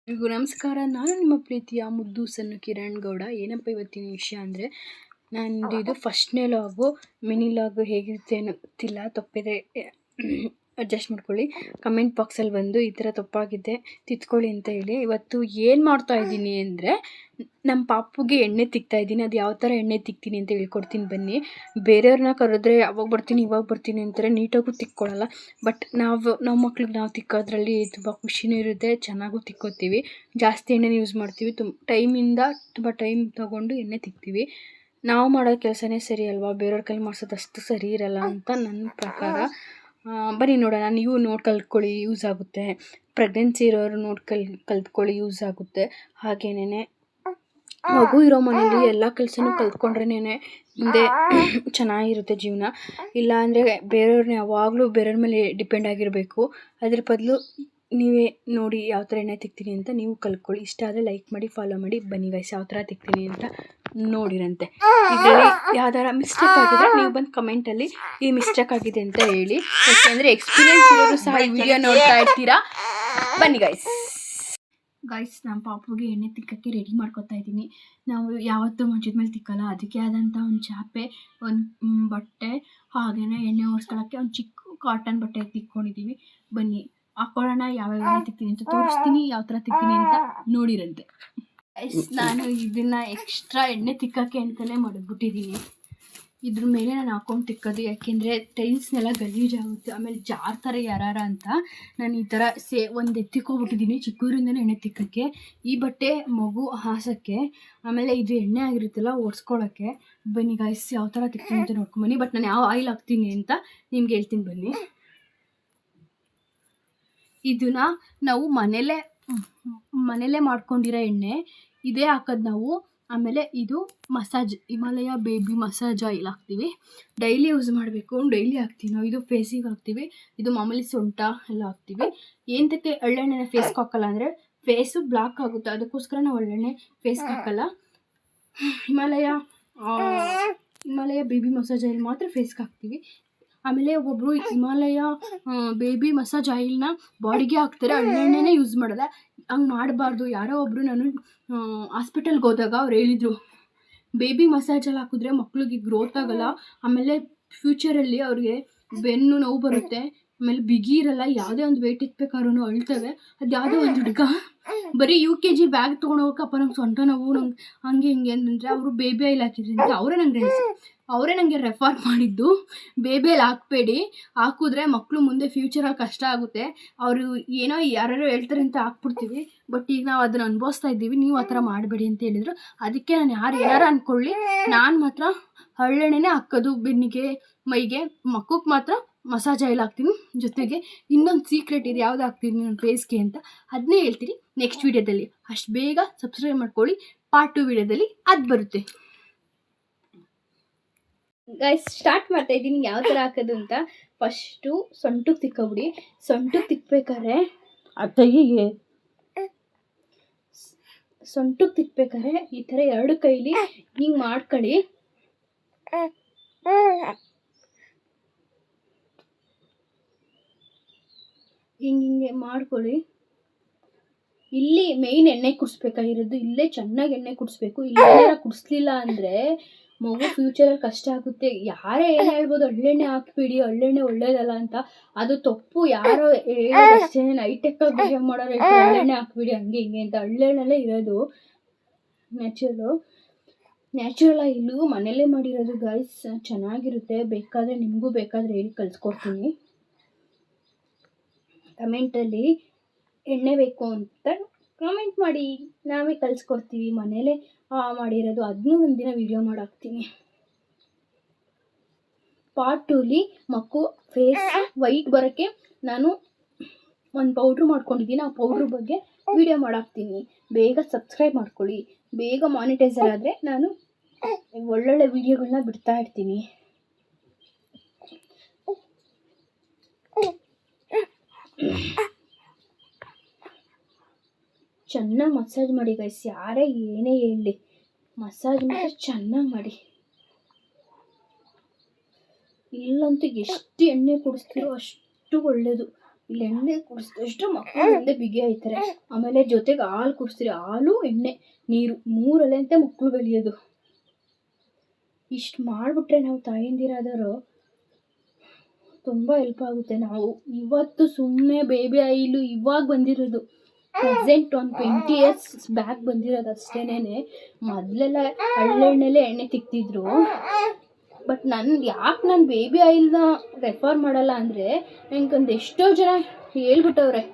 ಎಲ್ರಿಗೂ ನಮಸ್ಕಾರ. ನಾನು ನಿಮ್ಮ ಪ್ರೀತಿಯ ಮುದ್ದು ಸಣ್ಣ ಕಿರಣ್ ಗೌಡ. ಏನಪ್ಪ ಇವತ್ತಿನ ವಿಷಯ ಅಂದರೆ, ನಂದು ಇದು ಫಸ್ಟ್ನೇ ಲಾಗು. ಮಿನಿ ಲಾಗು ಹೇಗಿರುತ್ತೆ ಏನೋ ಗೊತ್ತಿಲ್ಲ, ತಪ್ಪಿದೆ ಅಡ್ಜಸ್ಟ್ ಮಾಡ್ಕೊಳ್ಳಿ. ಕಮೆಂಟ್ ಬಾಕ್ಸಲ್ಲಿ ಬಂದು ಈ ಥರ ತಪ್ಪಾಗಿದೆ ತಿದ್ಕೊಳ್ಳಿ ಅಂತ ಹೇಳಿ. ಇವತ್ತು ಏನು ಮಾಡ್ತಾ ಇದ್ದೀನಿ ಅಂದರೆ, ನಮ್ಮ ಪಾಪುಗೆ ಎಣ್ಣೆ ತಿಕ್ತಾ ಇದ್ದೀನಿ. ಅದು ಯಾವ ಥರ ಎಣ್ಣೆ ತಿಕ್ತೀನಿ ಅಂತ ಹೇಳ್ಕೊಡ್ತೀನಿ ಬನ್ನಿ. ಬೇರೆಯವ್ರನ್ನ ಕರೆದ್ರೆ ಅವಾಗ ಬರ್ತೀನಿ ಇವಾಗ ಬರ್ತೀನಿ ಅಂತಾರೆ, ನೀಟಾಗೂ ತಿಕ್ಕೊಳ್ಳಲ್ಲ. ಬಟ್ ನಮ್ಮ ಮಕ್ಳಿಗೆ ನಾವು ತಿಕ್ಕೋದ್ರಲ್ಲಿ ತುಂಬ ಖುಷಿನೂ ಇರುತ್ತೆ, ಚೆನ್ನಾಗೂ ತಿಕ್ಕೋತೀವಿ. ಜಾಸ್ತಿ ಎಣ್ಣೆನ ಯೂಸ್ ಮಾಡ್ತೀವಿ, ತುಂಬ ಟೈಮ್ ತೊಗೊಂಡು ಎಣ್ಣೆ ತಿಕ್ತೀವಿ. ನಾವು ಮಾಡೋ ಕೆಲಸನೇ ಸರಿ ಅಲ್ವಾ, ಬೇರೆಯವ್ರ ಕೈಲಿ ಮಾಡಿಸೋದು ಅಷ್ಟು ಸರಿ ಇರಲ್ಲ ಅಂತ ನನ್ನ ಪ್ರಕಾರ. ಬನ್ನಿ ನೋಡೋಣ. ನೀವು ನೋಡಿ ಕಲ್ತ್ಕೊಳ್ಳಿ, ಯೂಸ್ ಆಗುತ್ತೆ. ಪ್ರೆಗ್ನೆನ್ಸಿ ಇರೋರು ನೋಡಿ ಕಲ್ತ್ಕೊಳ್ಳಿ, ಯೂಸ್ ಆಗುತ್ತೆ. ಹಾಗೇನೇ ಮಗು ಇರೋ ಮನೇಲಿ ಎಲ್ಲ ಕೆಲಸನೂ ಕಲ್ತ್ಕೊಂಡ್ರೇನೆ ಮುಂದೆ ಚೆನ್ನಾಗಿರುತ್ತೆ ಜೀವನ. ಇಲ್ಲ ಅಂದರೆ ಬೇರೆಯವ್ರನ್ನ ಯಾವಾಗಲೂ ಬೇರೆಯವ್ರ ಮೇಲೆ ಡಿಪೆಂಡ್ ಆಗಿರಬೇಕು. ಅದ್ರ ಬದಲು ನೀವೇ ನೋಡಿ ಯಾವ ಥರ ಎಣ್ಣೆ ತಿಕ್ತೀನಿ ಅಂತ ನೀವು ಕಲ್ತ್ಕೊಳ್ಳಿ. ಇಷ್ಟ ಆದರೆ ಲೈಕ್ ಮಾಡಿ, ಫಾಲೋ ಮಾಡಿ. ಬನ್ನಿ ಗೈಸ್, ಯಾವ ಥರ ತಿಕ್ತೀನಿ ಅಂತ ನೋಡಿರಂತೆ. ಇದರಲ್ಲಿ ಯಾವ್ದಾರ ಮಿಸ್ಟೇಕ್ ಆಗಿದ್ರೆ ನೀವು ಬಂದು ಕಮೆಂಟಲ್ಲಿ ಈ ಮಿಸ್ಟೇಕ್ ಆಗಿದೆ ಅಂತ ಹೇಳಿ. ಯಾಕೆಂದರೆ ಎಕ್ಸ್ಪೀರಿಯೆನ್ಸ್ ಇರೋರು ಸಹ ಈ ವಿಡಿಯೋ ನೋಡ್ತಾ ಇರ್ತೀರಾ. ಬನ್ನಿ ಗೈಸ್, ನಮ್ಮ ಪಾಪುಗೆ ಎಣ್ಣೆ ತಿಕ್ಕಕ್ಕೆ ರೆಡಿ ಮಾಡ್ಕೊತಾ ಇದ್ದೀನಿ. ನಾವು ಯಾವತ್ತೂ ಮಂಚದ ಮೇಲೆ ತಿಕ್ಕಲ್ಲ, ಅದಕ್ಕೆ ಆದಂಥ ಒಂದು ಚಾಪೆ, ಒಂದು ಬಟ್ಟೆ, ಹಾಗೆಯೇ ಎಣ್ಣೆ ಒರೆಸ್ಕೊಳ್ಳೋಕ್ಕೆ ಒಂದು ಚಿಕ್ಕ ಕಾಟನ್ ಬಟ್ಟೆ ತಿಕ್ಕೊಂಡಿದ್ದೀವಿ. ಬನ್ನಿ ಹಾಕೊಳ್ಳೋಣ. ಯಾವ್ಯಾವ ಎಣ್ಣೆ ತಿಕ್ತೀನಿ ಅಂತ ತೋರಿಸ್ತೀನಿ, ಯಾವ ಥರ ತಿಕ್ತೀನಿ ಅಂತ ನೋಡಿರಂತೆ. ನಾನು ಇದನ್ನು ಎಕ್ಸ್ಟ್ರಾ ಎಣ್ಣೆ ತಿಕ್ಕಕ್ಕೆ ಅಂತಲೇ ಮಾಡಿಬಿಟ್ಟಿದ್ದೀನಿ. ಇದ್ರ ಮೇಲೆ ನಾನು ಹಾಕೊಂಡು ತಿಕ್ಕೋದು, ಯಾಕೆಂದರೆ ಟೈಲ್ಸ್ನೆಲ್ಲ ಗಲೀಜಾಗುತ್ತೆ, ಆಮೇಲೆ ಜಾರ್ತಾರೆ ಯಾರಾರ ಅಂತ ನಾನು ಈ ಥರ ಒಂದು ಎತ್ತಿಕ್ಕೊಬಿಟ್ಟಿದ್ದೀನಿ ಚಿಕ್ಕೂರಿಂದನೇ ಎಣ್ಣೆ ತಿಕ್ಕಕ್ಕೆ. ಈ ಬಟ್ಟೆ ಮಗು ಹಾಸೋಕ್ಕೆ, ಆಮೇಲೆ ಇದು ಎಣ್ಣೆ ಆಗಿರುತ್ತಲ್ಲ ಒರೆಸ್ಕೊಳ್ಳೋಕ್ಕೆ. ಬನ್ನಿ ಗೈಸ್, ಯಾವ ಥರ ತಿಕ್ತೀನಿ ಅಂತ ನೋಡ್ಕೊಂಬನ್ನಿ. ಬಟ್ ನಾನು ಯಾವ ಆಯಿಲ್ ಹಾಕ್ತೀನಿ ಅಂತ ನಿಮ್ಗೆ ಹೇಳ್ತೀನಿ ಬನ್ನಿ. ಇದನ್ನ ನಾವು ಮನೇಲೇ ಮಾಡ್ಕೊಂಡಿರೋ ಎಣ್ಣೆ ಇದೇ ಹಾಕೋದು ನಾವು. ಆಮೇಲೆ ಇದು ಹಿಮಾಲಯ ಬೇಬಿ ಮಸಾಜ್ ಆಯಿಲ್ ಹಾಕ್ತೀವಿ. ಡೈಲಿ ಯೂಸ್ ಮಾಡಬೇಕು, ಡೈಲಿ ಹಾಕ್ತೀವಿ ನಾವು. ಇದು ಫೇಸಿಗೆ ಹಾಕ್ತೀವಿ, ಇದು ಮಾಮೂಲಿ ಸೊಂಟ ಎಲ್ಲ ಹಾಕ್ತೀವಿ. ಏನಕ್ಕೆ ಎಳ್ಳೆಣ್ಣೆನ ಫೇಸ್ಗೆ ಹಾಕಲ್ಲ ಅಂದರೆ ಫೇಸು ಬ್ಲಾಕ್ ಆಗುತ್ತೆ, ಅದಕ್ಕೋಸ್ಕರ ನಾವು ಎಳ್ಳೆಣ್ಣೆ ಫೇಸ್ಗೆ ಹಾಕಲ್ಲ. ಹಿಮಾಲಯ ಬೇಬಿ ಮಸಾಜ್ ಆಯಿಲ್ ಮಾತ್ರ ಫೇಸ್ಗೆ ಹಾಕ್ತೀವಿ. ಆಮೇಲೆ ಒಬ್ಬೊಬ್ಬರು ಹಿಮಾಲಯ ಬೇಬಿ ಮಸಾಜ್ ಆಯಿಲ್ನ ಬಾಡಿಗೆ ಹಾಕ್ತಾರೆ, ಎಣ್ಣೆನೇ ಯೂಸ್ ಮಾಡೋಲ್ಲ. ಹಂಗೆ ಮಾಡಬಾರ್ದು. ಯಾರೋ ಒಬ್ಬರು ನಾನು ಹಾಸ್ಪಿಟಲ್ಗೆ ಹೋದಾಗ ಅವ್ರು ಹೇಳಿದರು, ಬೇಬಿ ಮಸಾಜಲ್ಲಿ ಹಾಕಿದ್ರೆ ಮಕ್ಳಿಗೆ ಗ್ರೋತ್ ಆಗೋಲ್ಲ, ಆಮೇಲೆ ಫ್ಯೂಚರಲ್ಲಿ ಅವ್ರಿಗೆ ಬೆನ್ನು ನೋವು ಬರುತ್ತೆ, ಆಮೇಲೆ ಬಿಗಿ ಇರಲ್ಲ, ಯಾವುದೇ ಒಂದು ವೆಯ್ಟ್ ಎತ್ತಬೇಕಾದ್ರೂ ಅಳ್ತವೆ. ಅದು ಯಾವುದೋ ಒಂದು ಹುಡುಗ ಬರೀ UKG ಬ್ಯಾಗ್ ತೊಗೊಂಡೋಗಕ್ಕಪ್ಪ ನಂಗೆ ಸೊಂಟ ನೋವು, ನಂಗೆ ಹಂಗೆ ಹಿಂಗೆ ಅಂತಂದರೆ ಅವರು ಬೇಬಿ ಆಯಿಲ್ ಹಾಕಿದ್ರಿಂದ ಅವರೇ ನನಗೆ ರೆಫರ್ ಮಾಡಿದ್ದು. ಬೇಬಿ ಆಯಿಲ್ ಹಾಕಬೇಡಿ, ಹಾಕಿದ್ರೆ ಮಕ್ಕಳು ಮುಂದೆ ಫ್ಯೂಚರಲ್ಲಿ ಕಷ್ಟ ಆಗುತ್ತೆ. ಅವರು ಏನೋ ಯಾರು ಹೇಳ್ತಾರೆ ಅಂತ ಹಾಕ್ಬಿಡ್ತೀವಿ, ಬಟ್ ಈಗ ನಾವು ಅದನ್ನು ಅನುಭವಿಸ್ತಾ ಇದ್ದೀವಿ. ನೀವು ಆ ಥರ ಮಾಡಬೇಡಿ ಅಂತ ಹೇಳಿದರು. ಅದಕ್ಕೆ ನಾನು ಏನಾರು ಅಂದ್ಕೊಳ್ಳಿ, ನಾನು ಮಾತ್ರ ಹಳ್ಳೆಣ್ಣೆನೇ ಹಾಕೋದು ಬೆನ್ನಿಗೆ, ಮೈಗೆ. ಮಕ್ಕಕ್ಕೆ ಮಾತ್ರ ಮಸಾಜ್ ಆಯಿಲ್ ಹಾಕ್ತೀನಿ. ಜೊತೆಗೆ ಇನ್ನೊಂದು ಸೀಕ್ರೆಟ್ ಇದೆ, ಯಾವ್ದು ಹಾಕ್ತೀನಿ ನನ್ನ ಫೇಸ್ಗೆ ಅಂತ ಅದನ್ನೇ ಹೇಳ್ತೀನಿ ನೆಕ್ಸ್ಟ್ ವೀಡಿಯೋದಲ್ಲಿ. ಅಷ್ಟು ಬೇಗ ಸಬ್ಸ್ಕ್ರೈಬ್ ಮಾಡ್ಕೊಳ್ಳಿ. ಪಾರ್ಟ್ 2 ವೀಡಿಯೋದಲ್ಲಿ ಅದು ಬರುತ್ತೆ. ಗೈಸ್, ಸ್ಟಾರ್ಟ್ ಮಾಡ್ತಾ ಇದ್ದೀನಿ ಯಾವ ಥರ ಹಾಕೋದು ಅಂತ. ಫಸ್ಟು ಸೊಂಟಕ್ಕೆ ತಿಕ್ಕೊಬಿಡಿ. ಸೊಂಟಕ್ಕೆ ತಿಕ್ಬೇಕಾದ್ರೆ ಈ ಥರ 2 ಕೈಲಿ ಹಿಂಗೆ ಮಾಡ್ಕೊಳ್ಳಿ. ಹಿಂಗೆ ಮಾಡ್ಕೊಳ್ಳಿ. ಇಲ್ಲಿ ಮೇಯ್ನ್ ಎಣ್ಣೆ ಕುಡಿಸ್ಬೇಕಾಗಿರೋದು, ಇಲ್ಲೇ ಚೆನ್ನಾಗಿ ಎಣ್ಣೆ ಕುಡಿಸ್ಬೇಕು. ಇಲ್ಲೇನಾರ ಕುಡಿಸ್ಲಿಲ್ಲ ಅಂದರೆ ಮಗು ಫ್ಯೂಚರಲ್ಲಿ ಕಷ್ಟ ಆಗುತ್ತೆ. ಯಾರೇ ಏನು ಹೇಳ್ಬೋದು, ಎಳ್ಳೆಣ್ಣೆ ಹಾಕ್ಬಿಡಿ, ಎಳ್ಳೆಣ್ಣೆ ಒಳ್ಳೇದಲ್ಲ ಅಂತ. ಅದು ತಪ್ಪು. ಯಾರೋ ಹೇಳೋದಷ್ಟೇ, ಹೈಟೆಕ್ಕಾಗಿ ಬಿಹೇವ್ ಮಾಡೋರು ಹೇಳ್ತಾರೆ ಎಳ್ಳೆಣ್ಣೆ ಹಾಕ್ಬಿಡಿ ಹಂಗೆ ಹಿಂಗೆ ಅಂತ. ಎಳ್ಳೆಣ್ಣೆಲ್ಲೇ ಇರೋದು ನ್ಯಾಚುರಲ್ ಆಯಿಲು, ಮನೇಲೇ ಮಾಡಿರೋದು ಗೈಸ್, ಚೆನ್ನಾಗಿರುತ್ತೆ. ನಿಮಗೂ ಬೇಕಾದರೆ ಹೇಳಿ ಕಲಿಸ್ಕೊಡ್ತೀನಿ. ಕಮೆಂಟಲ್ಲಿ ಎಣ್ಣೆ ಬೇಕು ಅಂತ ಕಮೆಂಟ್ ಮಾಡಿ, ನಾವೇ ಕಲಿಸ್ಕೊಡ್ತೀವಿ. ಮನೇಲೇ ಮಾಡಿರೋದು, ಅದನ್ನೂ ಒಂದಿನ ವಿಡಿಯೋ ಮಾಡಾಕ್ತೀನಿ. ಪಾರ್ಟ್ 2ಲಿ ಮಕ್ಕಳು ಫೇಸ್ ವೈಟ್ ಬರೋಕ್ಕೆ ನಾನು ಒಂದು ಪೌಡ್ರು ಮಾಡ್ಕೊಂಡಿದ್ದೀನಿ. ಆ ಪೌಡ್ರ್ ಬಗ್ಗೆ ವಿಡಿಯೋ ಮಾಡಾಕ್ತೀನಿ. ಬೇಗ ಸಬ್ಸ್ಕ್ರೈಬ್ ಮಾಡ್ಕೊಳ್ಳಿ. ಬೇಗ ಮಾನಿಟೈಸರ್ ಆದರೆ ನಾನು ಒಳ್ಳೊಳ್ಳೆ ವಿಡಿಯೋಗಳನ್ನ ಬಿಡ್ತಾ ಇರ್ತೀನಿ. ಚೆನ್ನಾಗಿ ಮಸಾಜ್ ಮಾಡಿ ಗೈಸ್, ಯಾರೇ ಏನೇ ಹೇಳಲಿ, ಮಸಾಜ್ ಮಾತ್ರ ಚೆನ್ನಾಗಿ ಮಾಡಿ. ಇಲ್ಲಂತೂ ಎಷ್ಟು ಎಣ್ಣೆ ಕುಡಿಸ್ತೀರೋ ಅಷ್ಟು ಒಳ್ಳೆಯದು. ಇಲ್ಲಿ ಎಣ್ಣೆ ಕುಡಿಸಿದಷ್ಟು ಮಕ್ಕಳು ಮುಂದೆ ಬಿಗಿ ಆಯ್ತಾರೆ. ಆಮೇಲೆ ಜೊತೆಗೆ ಹಾಲು ಕುಡಿಸ್ತೀರಿ, ಹಾಲು ಎಣ್ಣೆ ನೀರು ಮೂರಲ್ಲೇ ಅಂತ ಮಕ್ಕಳು ಬೆಳೆಯೋದು. ಇಷ್ಟು ಮಾಡಿಬಿಟ್ರೆ ನಾವು ತಾಯಂದಿರಾದವರು ತುಂಬ ಹೆಲ್ಪ್ ಆಗುತ್ತೆ. ನಾವು ಇವತ್ತು ಸುಮ್ಮನೆ ಬೇಬಿ ಆಯಿಲು ಇವಾಗ ಬಂದಿರೋದು, ಪ್ರೆಸೆಂಟ್ ಒಂದು 20 years ಬ್ಯಾಕ್ ಬಂದಿರೋದು ಅಷ್ಟೇನೆ. ಮೊದಲೆಲ್ಲ ಹಳ್ಳೆಣ್ಣೆಲೆ ಎಣ್ಣೆ ತಿಕ್ತಿದ್ರು. ಬಟ್ ಯಾಕೆ ನಾನು ಬೇಬಿ ಆಯಿಲ್ನ ರೆಫರ್ ಮಾಡಲ್ಲ ಅಂದರೆ, ನನಗೊಂದು ಎಷ್ಟೋ ಜನ ಹೇಳ್ಬಿಟ್ಟವ್ರೆ,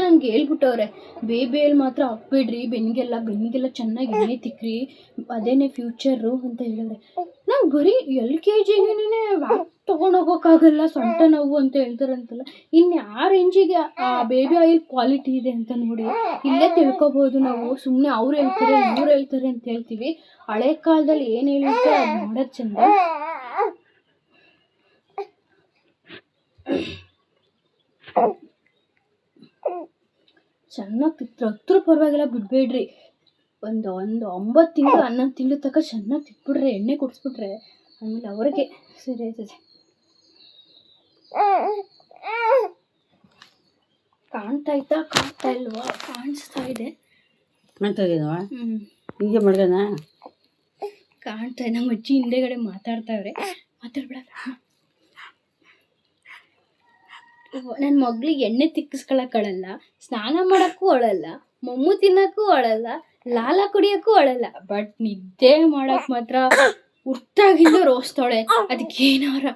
ನನಗೆ ಹೇಳ್ಬಿಟ್ಟವ್ರೆ ಬೇಬಿ ಆಯಿಲ್ ಮಾತ್ರ ಹಾಕ್ಬೇಡ್ರಿ, ಬೆನ್ನಿಗೆಲ್ಲ ಚೆನ್ನಾಗಿ ಎಣ್ಣೆ ತಿಕ್ಕ್ರಿ, ಅದೇನೇ ಫ್ಯೂಚರು ಅಂತ ಹೇಳಿದ್ರೆ. ನಾವು ಬರೀ LKG ವ್ಯಾಕ್ ತೊಗೊಂಡೋಗೋಕ್ಕಾಗಲ್ಲ, ಸೊಂಟ ನೋವು ಅಂತ ಹೇಳ್ತಾರಂತಲ್ಲ, ಇನ್ನು ಯಾವ ರೇಂಜಿಗೆ ಆ ಬೇಬಿ ಆಯಿಲ್ ಕ್ವಾಲಿಟಿ ಇದೆ ಅಂತ ನೋಡಿ ಇಲ್ಲೇ ತಿಳ್ಕೊಬೋದು ನಾವು. ಸುಮ್ಮನೆ ಅವ್ರು ಹೇಳ್ತಾರೆ ಇವ್ರು ಹೇಳ್ತಾರೆ ಅಂತ ಹೇಳ್ತೀವಿ. ಹಳೆ ಕಾಲದಲ್ಲಿ ಏನು ಹೇಳಿರ್ತಾರೆ ಅದು ಮಾಡೋದು ಚಂದ. ಚೆನ್ನಾಗಿ ತಿಕ್ಕರು ಪರವಾಗಿಲ್ಲ, ಬಿಡಬೇಡ್ರಿ. ಒಂದು 9 ತಿಂಗಳು 11 ತಿಂಗಳು ತನಕ ಚೆನ್ನಾಗಿ ತಿಕ್ಬಿಡ್ರೆ, ಎಣ್ಣೆ ಕುಡಿಸ್ಬಿಟ್ರೆ ಆಮೇಲೆ ಅವ್ರಿಗೆ ಸರಿ ಆಯ್ತದೆ. ಕಾಣ್ತಾ ಇಲ್ವಾ? ಕಾಣಿಸ್ತಾ ಇದೆ. ಹೀಗೆ ಮಾಡ್ದನ ಕಾಣ್ತಾ ಇದೆ. ನಮ್ಮ ಅಜ್ಜಿ ಹಿಂದೆಗಡೆ ಮಾತಾಡ್ತಾವ್ರೆ, ಮಾತಾಡ್ಬೇಡ. ನನ್ನ ಮಗಳಿಗೆ ಎಣ್ಣೆ ತಿಕ್ಕಿಸ್ಕೊಳಕ್ಕಳಲ್ಲ, ಸ್ನಾನ ಮಾಡೋಕ್ಕೂ ಅಳಲ್ಲ, ಮೊಮ್ಮು ತಿನ್ನೋಕ್ಕೂ ಅಳಲ್ಲ, ಲಾಲ ಕುಡಿಯೋಕ್ಕೂ ಅಳಲ್ಲ. ಬಟ್ ನಿದ್ದೆ ಮಾಡೋಕ್ಕೆ ಮಾತ್ರ ಹುಟ್ಟಾಗಿಂದ ರೋಸ್ತಾಳೆ. ಅದಕ್ಕೆ ಏನಾರ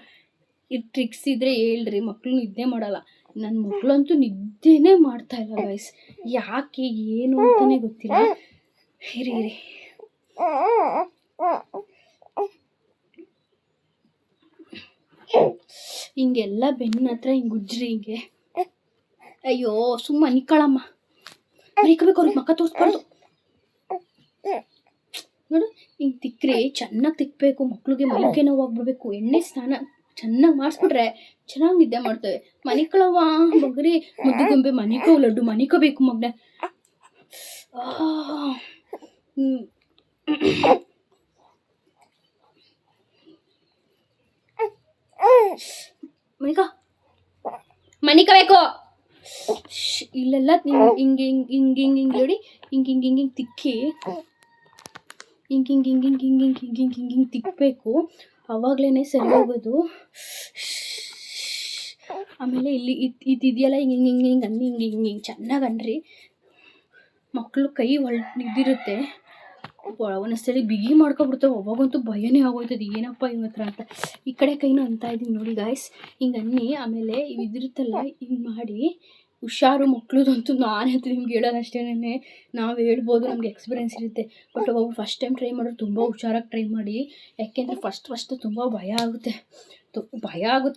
ಟ್ರಿಕ್ಸ್ ಇದ್ರೆ ಹೇಳ್ರಿ. ಮಕ್ಕಳು ನಿದ್ದೆ ಮಾಡಲ್ಲ. ನನ್ನ ಮಕ್ಕಳಂತೂ ನಿದ್ದೆನೇ ಮಾಡ್ತಾ ಇಲ್ಲ ಗೈಸ್. ಯಾಕೆ ಏನು ಅಂತಲೇ ಗೊತ್ತಿಲ್ಲ. ಇರಿ ಹಿಂಗೆಲ್ಲ ಬೆನ್ನ ಹತ್ರ ಹಿಂಗೆ ಉಜ್ರಿ ಹಿಂಗೆ. ಅಯ್ಯೋ ಸುಮ್ಮ ನಿಕ್ಕಳಮ್ಮ, ಮರಿಕೋಬೇಕು, ಅವ್ರಿಗೆ ಮಕ್ಕ ತೋರಿಸ್ಬಾರ್ದು ನೋಡು. ಹಿಂಗೆ ತಿಕ್ಕ್ರಿ, ಚೆನ್ನಾಗಿ ತಿಕ್ಕಬೇಕು. ಮಕ್ಳಿಗೆ ಮೈಕೆ ನೋವಾಗ್ಬಿಡ್ಬೇಕು. ಎಣ್ಣೆ ಸ್ನಾನ ಚೆನ್ನಾಗಿ ಮಾಡಿಸ್ಬಿಟ್ರೆ ಚೆನ್ನಾಗಿ ನಿದ್ದೆ ಮಾಡ್ತೇವೆ. ಮನಿಕಳವ್ವ ಬಗ್ರಿ, ಮುದ್ದುಗೊಂಬೆ ಮನಿಕೋ, ಲಡ್ಡು ಮನಿಕೋಬೇಕು ಮಗ್ನ. ಮನಿಕಬೇಕು. ಇಲ್ಲೆಲ್ಲ ಹಿಂಗೆ ನೋಡಿ, ಹಿಂಗೆ ತಿಕ್ಕಿ ಹಿಂಗೆ ತಿಕ್ಕಬೇಕು. ಅವಾಗ್ಲೇ ಸರಿ ಹೋಗೋದು. ಆಮೇಲೆ ಇಲ್ಲಿ ಇದೆಯಲ್ಲ ಹಿಂಗೆ ಅನ್ನಿ ಹಿಂಗೆ ಚೆನ್ನಾಗಿ ಅನ್ರಿ. ಮಕ್ಕಳು ಕೈ ಇದಿರುತ್ತೆ, ಒಂದೊಂದ್ಸಲಿ ಬಿಗಿ ಮಾಡ್ಕೊಬಿಡ್ತಾವೆ. ಅವಾಗಂತೂ ಭಯನೇ ಆಗೋಯ್ತದೆ, ಏನಪ್ಪ ಇವ ಹತ್ರ ಅಂತ. ಈ ಕಡೆ ಕೈನೂ ಅಂತ ಇದ್ದೀನಿ ನೋಡಿ ಗಾಯ್ಸ್. ಹಿಂಗೆ ಅನ್ನಿ ಆಮೇಲೆ ಇದಿರುತ್ತಲ್ಲ ಹಿಂಗೆ ಮಾಡಿ ಹುಷಾರು. ಮಕ್ಳದಂತೂ ನಾನಂತೂ ನಿಮ್ಗೆ ಹೇಳೋದಷ್ಟೇನೆ, ನಾವು ಹೇಳ್ಬೋದು, ನಮ್ಗೆ ಎಕ್ಸ್ಪೀರಿಯೆನ್ಸ್ ಇರುತ್ತೆ. ಬಟ್ ಅವಾಗ ಫಸ್ಟ್ ಟೈಮ್ ಟ್ರೈ ಮಾಡೋರು ತುಂಬ ಹುಷಾರಾಗಿ ಟ್ರೈ ಮಾಡಿ. ಯಾಕೆಂದರೆ ಫಸ್ಟ್ ತುಂಬ ಭಯ ಆಗುತ್ತೆ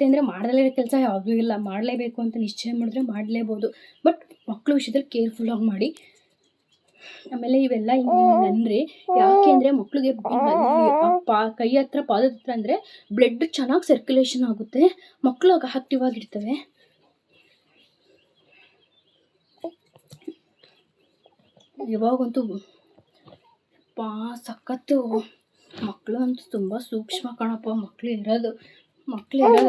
ಅಂದರೆ ಮಾಡಲೇ ಕೆಲಸ ಯಾವುದೂ ಇಲ್ಲ. ಮಾಡಲೇಬೇಕು ಅಂತ ನಿಶ್ಚಯ ಮಾಡಿದ್ರೆ ಮಾಡಲೇಬೋದು. ಬಟ್ ಮಕ್ಕಳು ವಿಷಯದಲ್ಲಿ ಕೇರ್ಫುಲ್ಲಾಗಿ ಮಾಡಿ. ಆಮೇಲೆ ಇವೆಲ್ಲ ಹಿಂಗೆ ಅಂದರೆ ಯಾಕೆ ಅಂದರೆ ಮಕ್ಕಳಿಗೆ ಕೈ ಹತ್ರ ಪಾದದ ಹತ್ರ ಅಂದರೆ ಬ್ಲಡ್ ಚೆನ್ನಾಗಿ ಸರ್ಕ್ಯುಲೇಷನ್ ಆಗುತ್ತೆ, ಮಕ್ಕಳು ಆಕ್ಟಿವ್ ಆಗಿರ್ತವೆ. ಇವಾಗಂತೂ ಸಖತ್ತು. ಮಕ್ಕಳು ಅಂತೂ ತುಂಬ ಸೂಕ್ಷ್ಮ ಕಣಪ್ಪ. ಮಕ್ಕಳು ಇರೋದು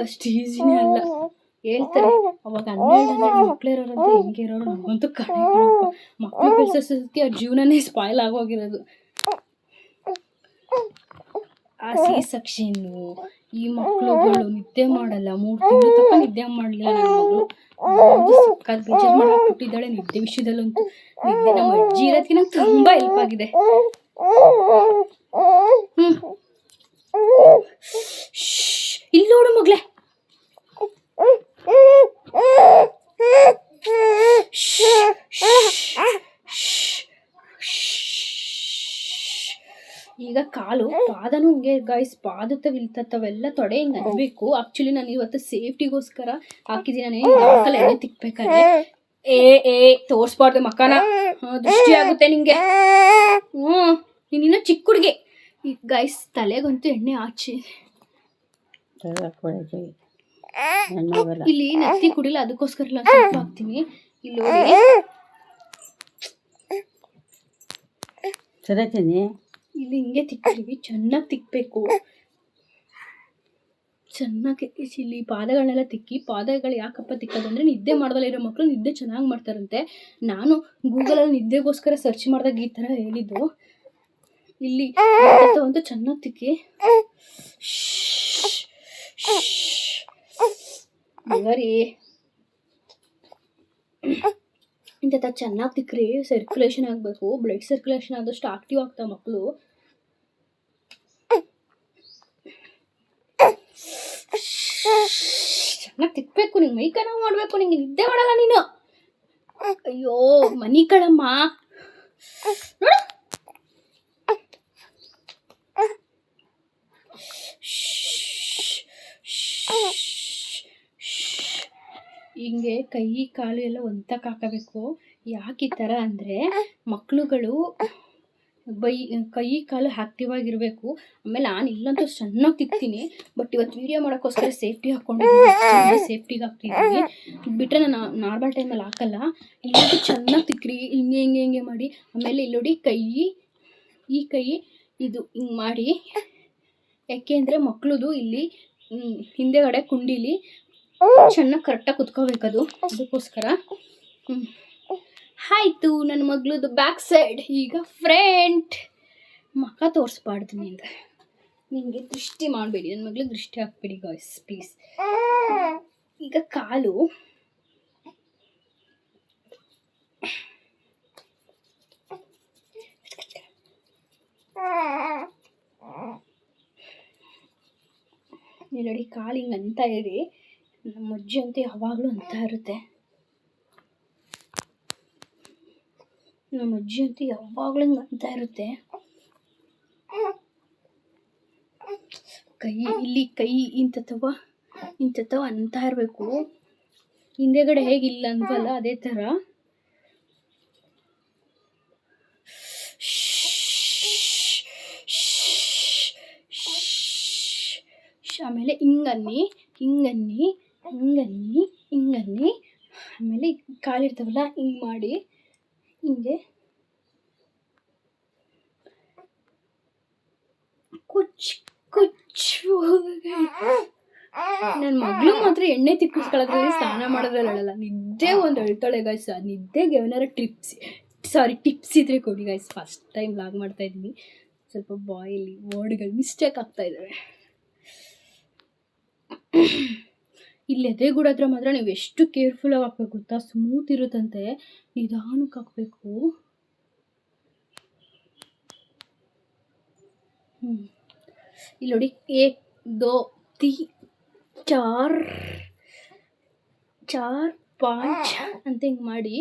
ಅಷ್ಟು ಈಸಿನೇ ಅಲ್ಲ. ಹೇಳ್ತಾರೆ ಅವಾಗ 12 ಮಕ್ಳು ಇರೋರಂತ ಹೆಂಗೆ ಇರೋರು, ನಮಗಂತೂ ಕಣಪ್ಪ. ಮಕ್ಕಳು ಬೆಳೆಸೋದಕ್ಕೆ ಅವ್ರ ಜೀವನನೇ ಸ್ಪಾಯ್ಲ್ ಆಗೋಗಿರೋದು. ಆ ಸೆಕ್ಷನ್ನು ಈ ಮಕ್ಕಳುಗಳು ನಿದ್ದೆ ಮಾಡಲ್ಲ. 3 ತಿಂಗಳು ತನಕ ನಿದ್ದೆ ಮಾಡಲಿಲ್ಲ ನನ್ನ ಮಗಳು. ಸಕ್ಕತ್ ಬೇಜಾರು ಮಾಡಿಬಿಟ್ಟಿದ್ದಾಳೆ ನಿದ್ದೆ ವಿಷಯದಲ್ಲಂತೂ. ನಿದ್ದೆ ನಮ್ಮ ಅಜ್ಜಿ ಇರೋದಕ್ಕೆ ನಂಗೆ ತುಂಬ ಹೆಲ್ಪ್ ಆಗಿದೆ. ಇಲ್ಲಿ ನೋಡು ಮಗಳೇ, ಈಗ ಕಾಲು ಪಾದನೂ ಹಿಂಗೆ ಗಾಯ್ಸ್, ಪಾದತ್ತವೆಲ್ಲ ತೊಡೆ ಹಿಂಗೆ ಅನ್ಬೇಕು. ಆ್ಯಕ್ಚುಲಿ ನಾನು ಇವತ್ತು ಸೇಫ್ಟಿಗೋಸ್ಕರ ಹಾಕಿದ್ದೀನಿ. ನಾನು ಎಣ್ಣೆ ತಿಕ್ಬೇಕಾದ್ರೆ ತೋರಿಸ್ಬಾರ್ದು ಮಕ್ಕನ, ದೃಷ್ಟಿ ಆಗುತ್ತೆ ನಿಂಗೆ. ನೀನಿನ್ನ ಚಿಕ್ಕ ಹುಡುಗಿ. ಈಗ ಗಾಯ್ಸ್ ತಲೆಗಂತೂ ಎಣ್ಣೆ ಹಾಕಿ ಇಲ್ಲಿ ನೆತ್ತಿ ಕುಡಿಲ್ಲ, ಅದಕ್ಕೋಸ್ಕರ ಎಲ್ಲ ಸ್ವಲ್ಪ ಹಾಕ್ತೀನಿ. ಇಲ್ಲಿ ನೋಡಿ ಸರಿತೀನಿ. ಇಲ್ಲಿ ಹಿಂಗೆ ತಿಕ್ತೀವಿ, ಚೆನ್ನಾಗಿ ತಿಕ್ಕಬೇಕು. ಚೆನ್ನಾಗಿ ಇಲ್ಲಿ ಪಾದಗಳನ್ನೆಲ್ಲ ತಿಕ್ಕಿ, ಪಾದಗಳು ಯಾಕಪ್ಪ ತಿಕ್ಕೋದು ಅಂದರೆ ನಿದ್ದೆ ಮಾಡ್ದಲ್ಲಿರೋ ಮಕ್ಕಳು ನಿದ್ದೆ ಚೆನ್ನಾಗಿ ಮಾಡ್ತಾರಂತೆ. ನಾನು ಗೂಗಲಲ್ಲಿ ನಿದ್ದೆಗೋಸ್ಕರ ಸರ್ಚ್ ಮಾಡಿದಾಗ ಈ ಥರ ಹೇಳಿದ್ದು. ಇಲ್ಲಿ ಒಂದು ಚೆನ್ನಾಗಿ ತಿಕ್ಕಿ ಹಂಗಾರಿ ಇಂಥ ಚೆನ್ನಾಗಿ ತಿಕ್ಕ್ರಿ ಸರ್ಕ್ಯುಲೇಷನ್ ಆಗಬೇಕು. ಬ್ಲಡ್ ಸರ್ಕ್ಯುಲೇಷನ್ ಆದಷ್ಟು ಆಕ್ಟಿವ್ ಆಗ್ತಾವೆ ಮಕ್ಕಳು. ಚೆನ್ನಾಗಿ ತಿಕ್ಬೇಕು. ನಿಂಗೆ ಮೈ ಕಣ ಮಾಡಬೇಕು. ನಿಂಗೆ ನಿದ್ದೆ ಮಾಡಲ್ಲ ನೀನು. ಅಯ್ಯೋ ಮನಿ ಕಣಮ್ಮ ನೋಡು. ಹಿಂಗೆ ಕೈ ಕಾಲು ಎಲ್ಲ ಒಂದಕ್ಕೆ ಹಾಕಬೇಕು. ಯಾಕೆ ಈ ಥರ ಅಂದರೆ ಮಕ್ಕಳುಗಳು ಕೈ ಕಾಲು ಆ್ಯಕ್ಟಿವ್ ಆಗಿರಬೇಕು. ಆಮೇಲೆ ನಾನು ಇಲ್ಲಂತೂ ಚೆನ್ನಾಗಿ ತಿಕ್ತೀನಿ. ಬಟ್ ಇವತ್ತು ವೀಡಿಯೋ ಮಾಡೋಕ್ಕೋಸ್ಕರ ಸೇಫ್ಟಿ ಹಾಕ್ಕೊಂಡಿದ್ದೀನಿ. ಸೇಫ್ಟಿಗೆ ಹಾಕ್ತಿದ್ದೀನಿ. ಬಿಟ್ಟರೆ ನಾನು ನಾರ್ಮಲ್ ಟೈಮಲ್ಲಿ ಹಾಕಲ್ಲ. ಇಲ್ಲಂತೂ ಚೆನ್ನಾಗಿ ತಿಕ್ಕ್ರಿ. ಹಿಂಗೆ ಹಿಂಗೆ ಹಿಂಗೆ ಮಾಡಿ. ಆಮೇಲೆ ಇಲ್ಲಿ ನೋಡಿ ಈ ಕೈ ಇದು ಹಿಂಗೆ ಮಾಡಿ. ಯಾಕೆ ಅಂದರೆ ಮಕ್ಕಳದು ಇಲ್ಲಿ ಹಿಂದೆಗಡೆ ಕುಂಡಿಲಿ ಚೆನ್ನಾಗಿ ಕರೆಕ್ಟಾಗಿ ಕುತ್ಕೋಬೇಕದು. ಅದಕ್ಕೋಸ್ಕರ ಆಯಿತು ನನ್ನ ಮಗಳದು ಬ್ಯಾಕ್ ಸೈಡ್. ಈಗ ಫ್ರಂಟ್. ಮಕ್ಕ ತೋರಿಸ್ಬಾರ್ದು ನಿನಗೆ ದೃಷ್ಟಿ ಮಾಡಬೇಡಿ. ನನ್ನ ಮಗಳಿಗೆ ದೃಷ್ಟಿ ಹಾಕ್ಬೇಡಿ ಗಾಯ್ಸ್ ಪ್ಲೀಸ್. ಈಗ ಕಾಲು ನೋಡಿ, ಕಾಲು ಹಿಂಗೆ ಅಂತ ಇರಿ. ನಮ್ಮ ಅಜ್ಜಿ ಅಂತೂ ಯಾವಾಗಲೂ ಅಂತ ಇರುತ್ತೆ. ನಮ್ಮ ಅಜ್ಜಿ ಅಂತೂ ಯಾವಾಗಲೂ ಹಿಂಗೆ ಅಂತ ಇರುತ್ತೆ. ಕೈ ಇಂಥವ ಅಂತ ಇರಬೇಕು. ಹಿಂದೆಗಡೆ ಹೇಗಿಲ್ಲ ಅನ್ವಲ್ಲ ಅದೇ ಥರ. ಆಮೇಲೆ ಹಿಂಗನ್ನಿ. ಆಮೇಲೆ ಕಾಲಿರ್ತಾವಲ್ಲ ಹಿಂಗೆ ಮಾಡಿ ಹಿಂಗೆ ಕುಚ್ಚು. ನನ್ನ ಮಗಳು ಮಾತ್ರ ಎಣ್ಣೆ ತಿಕ್ಕಿಸ್ಕೊಳ್ಳೋದ್ರಲ್ಲಿ ಸ್ನಾನ ಮಾಡೋದ್ರಲ್ಲಿ ಅಳಲ್ಲ. ನಿದ್ದೆ ಒಂದು ಅಳ್ತಾಳೆ ಗಾಯ್ಸ್. ನಿದ್ದೆಗೆ ಏನಾರು ಟಿಪ್ಸ್ ಇದ್ರೆ ಕೊಡಿ ಗಾಯ್ಸ್. ಫಸ್ಟ್ ಟೈಮ್ ವ್ಲಾಗ್ ಮಾಡ್ತಾ ಇದ್ದೀನಿ. ಸ್ವಲ್ಪ ಬಾಯಲ್ಲಿ ವರ್ಡ್ಗಳು ಮಿಸ್ಟೇಕ್ ಆಗ್ತಾ ಇದ್ದಾವೆ. ಇಲ್ಲಿ ಎದೆಗೂಡು ಹತ್ರ ಮಾತ್ರ ನೀವು ಎಷ್ಟು ಕೇರ್ಫುಲ್ಲಾಗಿ ಹಾಕ್ಬೇಕು ಗೊತ್ತಾ. ಸ್ಮೂತ್ ಇರುತ್ತಂತೆ, ನಿಧಾನಕ್ಕೆ ಹಾಕಬೇಕು. ಇಲ್ಲಿ ನೋಡಿ 1 2 3 4 5 ಅಂತ ಹಿಂಗೆ ಮಾಡಿ.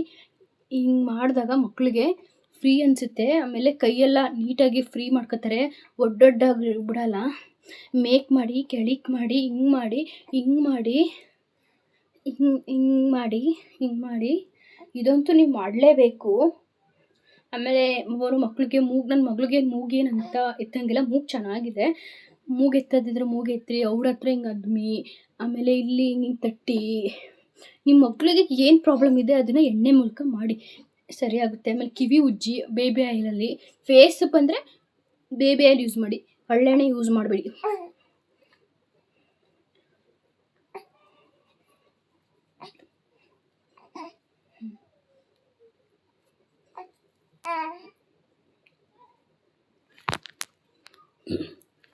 ಹಿಂಗೆ ಮಾಡಿದಾಗ ಮಕ್ಕಳಿಗೆ ಫ್ರೀ ಅನಿಸುತ್ತೆ. ಆಮೇಲೆ ಕೈಯೆಲ್ಲ ನೀಟಾಗಿ ಫ್ರೀ ಮಾಡ್ಕೋತಾರೆ. ಒಡ್ಡೊಡ್ಡಾಗಿ ಬಿಡಲ್ಲ. ಮೇಕ್ ಮಾಡಿ, ಕೆಳಕ್ಕೆ ಮಾಡಿ, ಹಿಂಗೆ ಮಾಡಿ. ಇದಂತೂ ನೀವು ಮಾಡಲೇಬೇಕು. ಆಮೇಲೆ ಮಕ್ಕಳಿಗೆ ನನ್ನ ಮಗಳಿಗೆ ಮೂಗೇನಂತ ಎತ್ತಂಗಿಲ್ಲ. ಮೂಗು ಚೆನ್ನಾಗಿದೆ. ಮೂಗು ಎತ್ತದಿದ್ರೆ ಮೂಗು ಎತ್ತಿರಿ. ಅವ್ರ ಹತ್ರ ಹಿಂಗೆ ಅದ್ಮಿ. ಆಮೇಲೆ ಇಲ್ಲಿ ಹಿಂಗೆ ತಟ್ಟಿ. ನಿಮ್ಮ ಮಕ್ಕಳಿಗೆ ಏನು ಪ್ರಾಬ್ಲಮ್ ಇದೆ ಅದನ್ನು ಎಣ್ಣೆ ಮೂಲಕ ಮಾಡಿ ಸರಿಯಾಗುತ್ತೆ. ಆಮೇಲೆ ಕಿವಿ ಉಜ್ಜಿ ಬೇಬಿ ಆಯಿಲಲ್ಲಿ. ಫೇಸ್ ಬಂದರೆ ಬೇಬಿ ಆಯಿಲ್ ಯೂಸ್ ಮಾಡಿ, ಹಳ್ಳೆಣ್ಣೆ ಯೂಸ್ ಮಾಡಬೇಡಿ.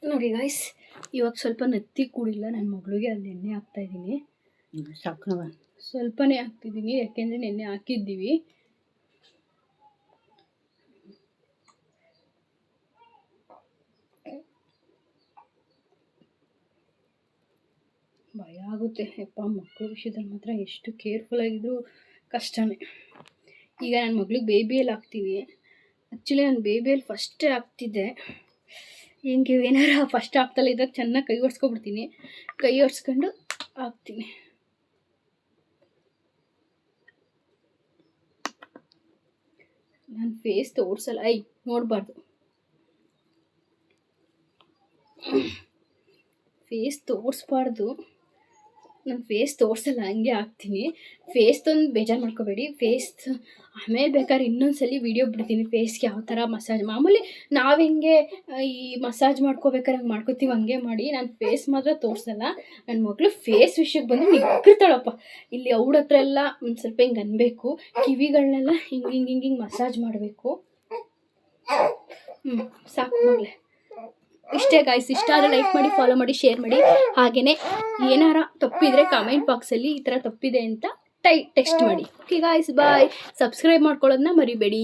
ನೋಡಿ ಗಾಯ್ಸ್, ಇವಾಗ ಸ್ವಲ್ಪ ನೆತ್ತಿ ಕೂಡಿಲ್ಲ ನನ್ನ ಮಗಳಿಗೆ. ಅಲ್ಲಿ ಎಣ್ಣೆ ಹಾಕ್ತಾಯಿದ್ದೀನಿ. ಸ್ವಲ್ಪನೇ ಹಾಕ್ತಿದ್ದೀನಿ, ಯಾಕೆಂದರೆ ನೆನ್ನೆ ಹಾಕಿದ್ದೀವಿ. ಭಯ ಆಗುತ್ತೆ ಯಪ್ಪ. ಮಕ್ಕಳ ವಿಷಯದಲ್ಲಿ ಮಾತ್ರ ಎಷ್ಟು ಕೇರ್ಫುಲ್ಲಾಗಿದ್ದರೂ ಕಷ್ಟನೇ. ಈಗ ನನ್ನ ಮಗಳಿಗೆ ಬೇಬಿಯಲ್ಲಿ ಹಾಕ್ತೀನಿ. ಆ್ಯಕ್ಚುಲಿ ನಾನು ಬೇಬಿಯಲ್ಲಿ ಫಸ್ಟೇ ಹಾಕ್ತಿದ್ದೆ. ಹಿಂಗೆ ಏನಾರ ಫಸ್ಟ್ ಹಾಕ್ತಲ್ಲ ಇದ್ದಾಗ ಚೆನ್ನಾಗಿ ಕೈ ಒರೆಸ್ಕೊಬಿಡ್ತೀನಿ. ಕೈ ಒರೆಸ್ಕೊಂಡು ಹಾಕ್ತೀನಿ. ನಾನು ಫೇಸ್ ತೋರಿಸಲ್ಲ. ನೋಡಬಾರ್ದು. ಫೇಸ್ ತೋರಿಸ್ಬಾರ್ದು. ನಾನು ಫೇಸ್ ತೋರಿಸಲ್ಲ, ಹಂಗೆ ಹಾಕ್ತೀನಿ. ಫೇಸ್ ತಂದು ಬೇಜಾರು ಮಾಡ್ಕೋಬೇಡಿ. ಫೇಸ್ ಆಮೇಲೆ ಬೇಕಾದ್ರೆ ಇನ್ನೊಂದ್ಸಲಿ ವೀಡಿಯೋ ಬಿಡ್ತೀನಿ ಫೇಸ್ಗೆ ಯಾವ ಥರ ಮಸಾಜ್. ಮಾಮೂಲಿ ನಾವು ಹೆಂಗೆ ಈ ಮಸಾಜ್ ಮಾಡ್ಕೋಬೇಕಾದ್ರೆ ಹಂಗೆ ಮಾಡ್ಕೋತೀವಿ, ಹಂಗೆ ಮಾಡಿ. ನಾನು ಫೇಸ್ ಮಾತ್ರ ತೋರಿಸಲ್ಲ. ನನ್ನ ಮಗಳು ಫೇಸ್ ವಿಷಯಕ್ಕೆ ಬಂದು ನಿಗ್ಗಿರ್ತಾಳಪ್ಪ. ಇಲ್ಲಿ ಅವ್ರ ಹತ್ರ ಎಲ್ಲ ಒಂದು ಸ್ವಲ್ಪ ಹಿಂಗೆ ಅನ್ಬೇಕು, ಕಿವಿಗಳನ್ನೆಲ್ಲ ಹಿಂಗೆ ಹಿಂಗೆ ಹಿಂಗೆ ಹಿಂಗೆ ಮಸಾಜ್ ಮಾಡಬೇಕು. ಸಾಕು ಮಗಳೇ. ಇಷ್ಟೇ ಗಾಯ್ಸ್. ಇಷ್ಟ ಆದರೆ ಲೈಕ್ ಮಾಡಿ, ಫಾಲೋ ಮಾಡಿ, ಶೇರ್ ಮಾಡಿ. ಹಾಗೆಯೇ ಏನಾರ ತಪ್ಪಿದರೆ ಕಾಮೆಂಟ್ ಬಾಕ್ಸಲ್ಲಿ ಈ ಥರ ತಪ್ಪಿದೆ ಅಂತ ಟೆಕ್ಸ್ಟ್ ಮಾಡಿ. ಓಕೆ ಗಾಯ್ಸ್, ಬಾಯ್. ಸಬ್ಸ್ಕ್ರೈಬ್ ಮಾಡ್ಕೊಳ್ಳೋದನ್ನ ಮರಿಬೇಡಿ.